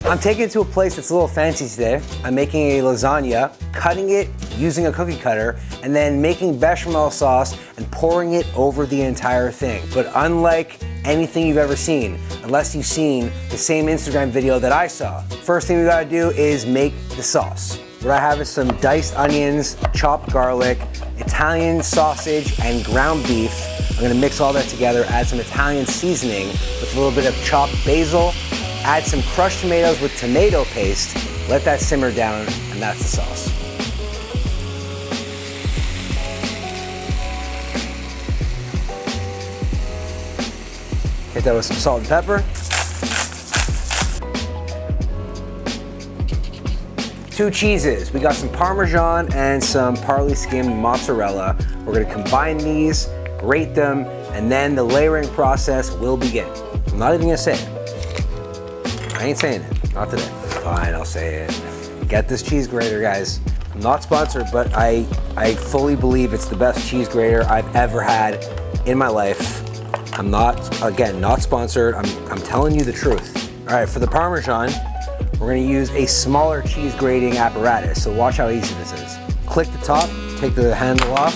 I'm taking it to a place that's a little fancy today. I'm making a lasagna, cutting it using a cookie cutter, and then making bechamel sauce and pouring it over the entire thing. But unlike anything you've ever seen, unless you've seen the same Instagram video that I saw, first thing we gotta do is make the sauce. What I have is some diced onions, chopped garlic, Italian sausage, and ground beef. I'm gonna mix all that together, add some Italian seasoning with a little bit of chopped basil, add some crushed tomatoes with tomato paste, let that simmer down, and that's the sauce. Hit that with some salt and pepper. 2 cheeses. We got some Parmesan and some Parley skimmed mozzarella. We're gonna combine these, grate them, and then the layering process will begin. I'm not even gonna say it. I ain't saying it, not today. Fine, I'll say it. Get this cheese grater, guys. I'm not sponsored, but I fully believe it's the best cheese grater I've ever had in my life. I'm not, again, not sponsored. I'm telling you the truth. All right, for the Parmesan, we're gonna use a smaller cheese grating apparatus, so watch how easy this is. Click the top, take the handle off,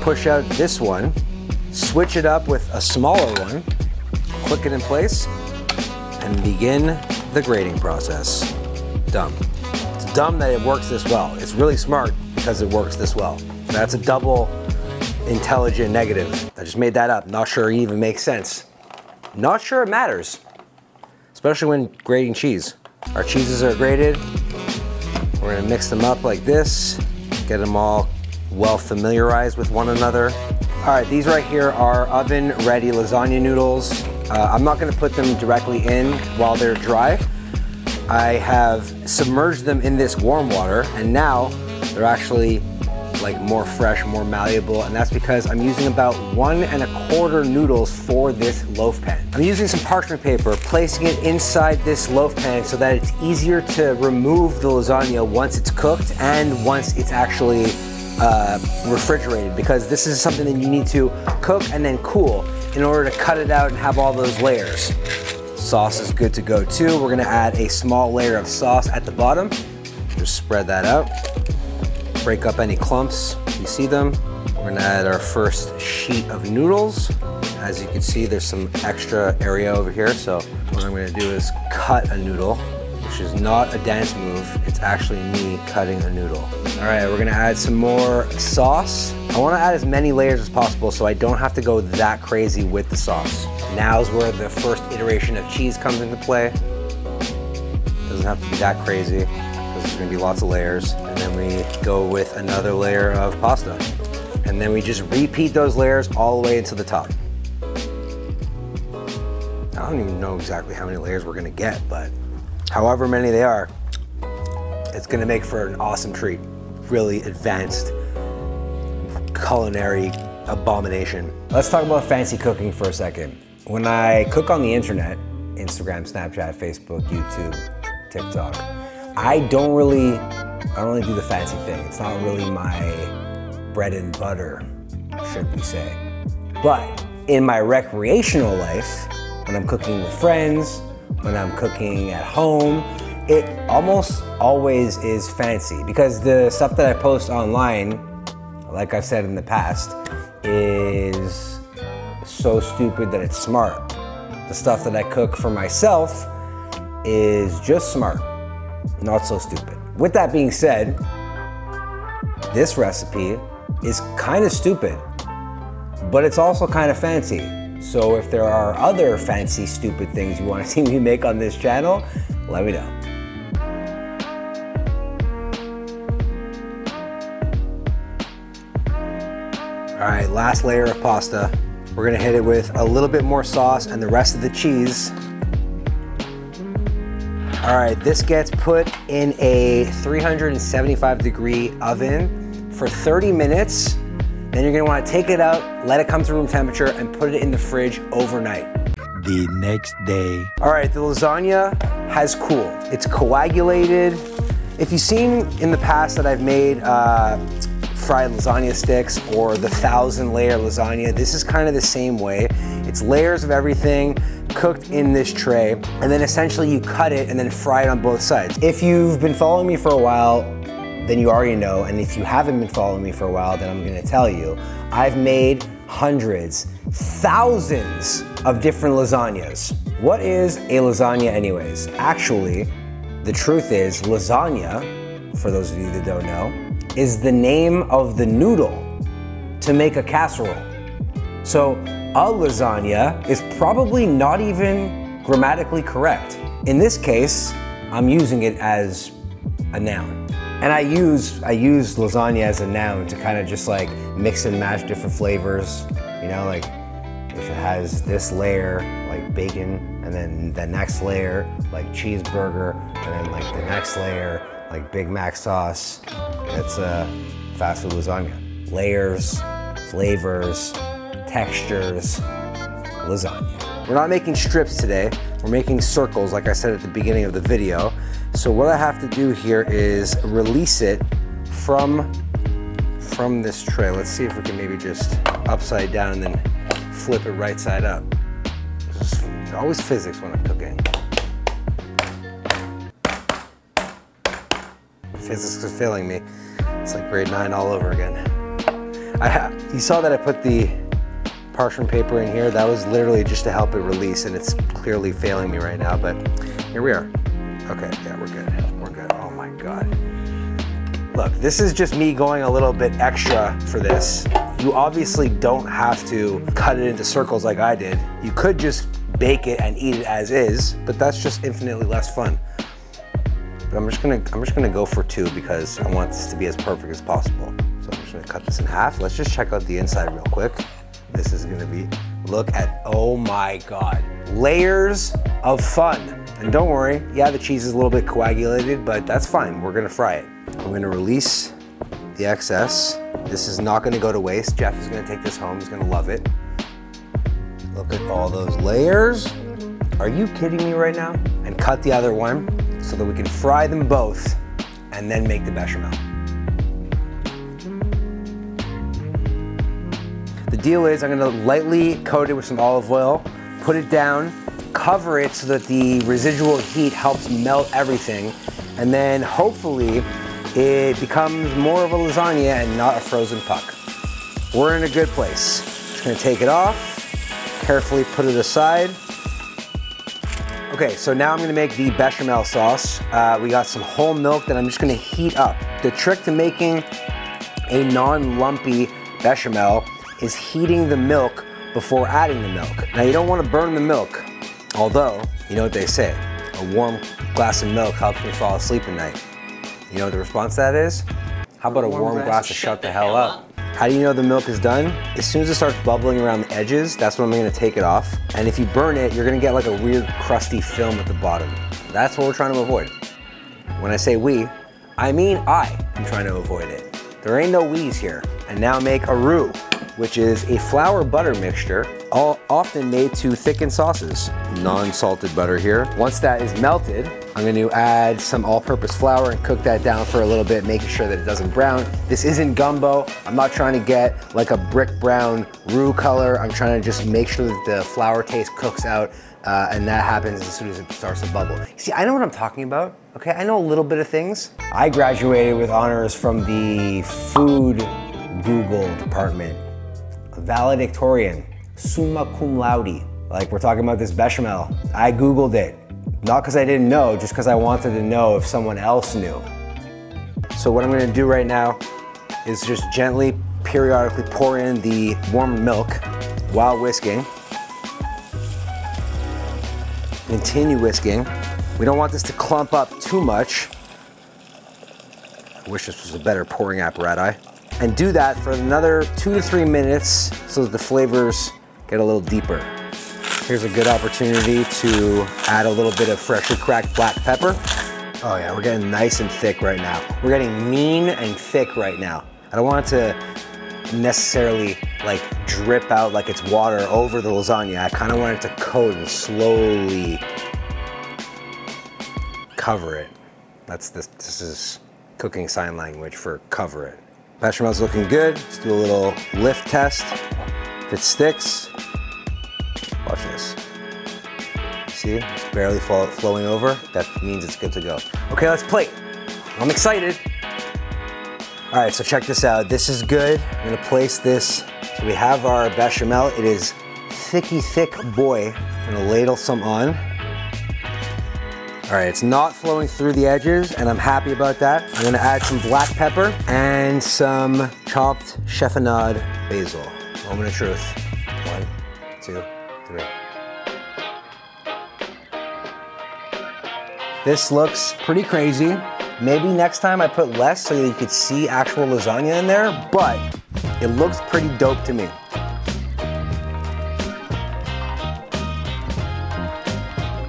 push out this one, switch it up with a smaller one, click it in place, and begin the grating process. Dumb. It's dumb that it works this well. It's really smart because it works this well. That's a double intelligent negative. I just made that up. Not sure it even makes sense. Not sure it matters, especially when grating cheese. Our cheeses are grated. We're gonna mix them up like this, get them all well familiarized with one another. All right, these right here are oven ready lasagna noodles. I'm not gonna put them directly in while they're dry. I have submerged them in this warm water, and now they're actually like more fresh, more malleable, and that's because I'm using about 1 1/4 noodles for this loaf pan. I'm using some parchment paper, placing it inside this loaf pan so that it's easier to remove the lasagna once it's cooked and once it's actually refrigerated, because this is something that you need to cook and then cool in order to cut it out and have all those layers. Sauce is good to go too. We're gonna add a small layer of sauce at the bottom. Just spread that out. Break up any clumps, you see them. We're gonna add our first sheet of noodles. As you can see, there's some extra area over here, so what I'm gonna do is cut a noodle, which is not a dance move, it's actually me cutting a noodle. All right, we're gonna add some more sauce. I wanna add as many layers as possible so I don't have to go that crazy with the sauce. Now's where the first iteration of cheese comes into play. Doesn't have to be that crazy, because there's gonna be lots of layers. And then we go with another layer of pasta. And then we just repeat those layers all the way into the top. I don't even know exactly how many layers we're gonna get, but however many they are, it's gonna make for an awesome treat. Really advanced culinary abomination. Let's talk about fancy cooking for a second. When I cook on the internet, Instagram, Snapchat, Facebook, YouTube, TikTok, I don't really do the fancy thing. It's not really my bread and butter, should we say. But in my recreational life, when I'm cooking with friends, when I'm cooking at home, it almost always is fancy, because the stuff that I post online, like I've said in the past, is so stupid that it's smart. The stuff that I cook for myself is just smart, not so stupid. With that being said, this recipe is kind of stupid, but it's also kind of fancy. So if there are other fancy, stupid things you want to see me make on this channel, let me know. All right, last layer of pasta. We're gonna hit it with a little bit more sauce and the rest of the cheese. All right, this gets put in a 375-degree oven for 30 minutes. Then you're gonna wanna take it out, let it come to room temperature, and put it in the fridge overnight. The next day. All right, the lasagna has cooled. It's coagulated. If you've seen in the past that I've made fried lasagna sticks or the 1,000-layer lasagna, this is kind of the same way. It's layers of everything, cooked in this tray, and then essentially you cut it and then fry it on both sides. If you've been following me for a while, then you already know, and if you haven't been following me for a while, then I'm gonna tell you, I've made hundreds, thousands of different lasagnas. What is a lasagna anyways? Actually, the truth is lasagna, for those of you that don't know, is the name of the noodle to make a casserole. So a lasagna is probably not even grammatically correct. In this case, I'm using it as a noun. And I use lasagna as a noun to kind of just like mix and match different flavors. You know, like if it has this layer, like bacon, and then the next layer, like cheeseburger, and then like the next layer, like Big Mac sauce, that's a fast food lasagna. Layers, flavors, textures, lasagna. We're not making strips today, we're making circles like I said at the beginning of the video. So what I have to do here is release it from this tray. Let's see if we can maybe just upside down and then flip it right side up. It's always physics when I'm cooking. Physics is failing me. It's like grade 9 all over again. You saw that I put the parchment paper in here. That was literally just to help it release, and it's clearly failing me right now, but here we are. Okay, yeah, we're good. We're good. Oh my God. Look, this is just me going a little bit extra for this. You obviously don't have to cut it into circles like I did. You could just bake it and eat it as is, but that's just infinitely less fun. But I'm just gonna go for 2 because I want this to be as perfect as possible. So I'm just gonna cut this in half. Let's just check out the inside real quick. This is gonna be, look at, oh my God. Layers of fun. And don't worry, yeah, the cheese is a little bit coagulated, but that's fine. We're gonna fry it. I'm gonna release the excess. This is not gonna go to waste. Jeff is gonna take this home, he's gonna love it. Look at all those layers. Are you kidding me right now? And cut the other one so that we can fry them both and then make the bechamel. The deal is I'm gonna lightly coat it with some olive oil, put it down, cover it so that the residual heat helps melt everything, and then hopefully it becomes more of a lasagna and not a frozen puck. We're in a good place. Just gonna take it off, carefully put it aside. Okay, so now I'm gonna make the bechamel sauce. We got some whole milk that I'm just gonna heat up. The trick to making a non-lumpy bechamel is heating the milk before adding the milk. Now you don't wanna burn the milk, although, you know what they say, a warm glass of milk helps me fall asleep at night. You know what the response to that is? How about a warm glass of shut the hell up? How do you know the milk is done? As soon as it starts bubbling around the edges, that's when I'm gonna take it off. And if you burn it, you're gonna get like a weird crusty film at the bottom. That's what we're trying to avoid. When I say we, I mean I am trying to avoid it. There ain't no we's here. And now make a roux, which is a flour butter mixture, often made to thicken sauces. Non-salted butter here. Once that is melted, I'm going to add some all-purpose flour and cook that down for a little bit, making sure that it doesn't brown. This isn't gumbo. I'm not trying to get like a brick brown roux color. I'm trying to just make sure that the flour taste cooks out, and that happens as soon as it starts to bubble. See, I know what I'm talking about, okay? I know a little bit of things. I graduated with honors from the food Google department. Valedictorian, summa cum laude. Like, we're talking about this bechamel. I Googled it. Not because I didn't know, just because I wanted to know if someone else knew. So what I'm gonna do right now is just gently, periodically pour in the warm milk while whisking. Continue whisking. We don't want this to clump up too much. I wish this was a better pouring apparatus. And do that for another 2 to 3 minutes so that the flavors get a little deeper. Here's a good opportunity to add a little bit of freshly cracked black pepper. Oh yeah, we're getting nice and thick right now. We're getting mean and thick right now. I don't want it to necessarily like drip out like it's water over the lasagna. I kind of want it to coat and slowly cover it. This is cooking sign language for cover it. Bechamel's looking good. Let's do a little lift test. If it sticks, watch this. See, it's barely flowing over. That means it's good to go. Okay, let's plate. I'm excited. All right, so check this out. This is good. I'm gonna place this. So we have our bechamel. It is thicky, thick boy. I'm gonna ladle some on. All right, it's not flowing through the edges, and I'm happy about that. I'm gonna add some black pepper and some chopped chiffonade basil. Moment of truth. 1, 2, 3. This looks pretty crazy. Maybe next time I put less so that you could see actual lasagna in there, but it looks pretty dope to me.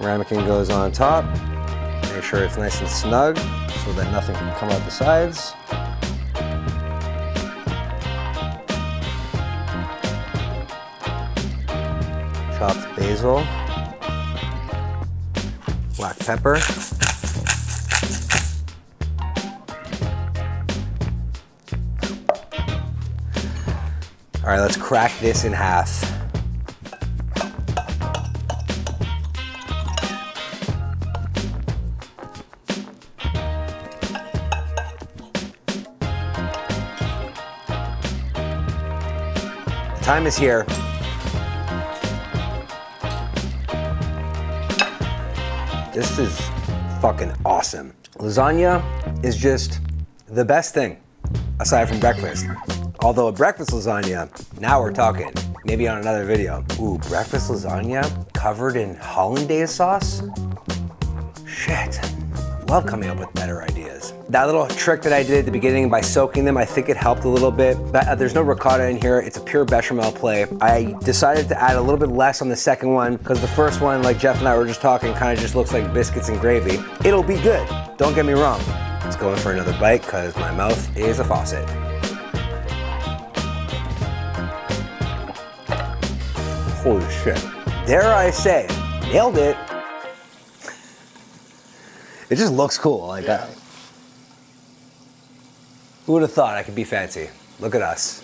Ramekin goes on top. Make sure it's nice and snug so that nothing can come out the sides. Chopped basil, black pepper. All right, let's crack this in half. Time is here. This is fucking awesome. Lasagna is just the best thing, aside from breakfast. Although a breakfast lasagna, now we're talking. Maybe on another video. Ooh, breakfast lasagna covered in hollandaise sauce? Shit. Love coming up with better ideas. That little trick that I did at the beginning by soaking them, I think it helped a little bit. There's no ricotta in here. It's a pure bechamel play. I decided to add a little bit less on the second one because the first one, like Jeff and I were just talking, kind of just looks like biscuits and gravy. It'll be good, don't get me wrong. Let's go in for another bite because my mouth is a faucet. Holy shit. Dare I say, nailed it. It just looks cool. Like, who would have thought I could be fancy? Look at us.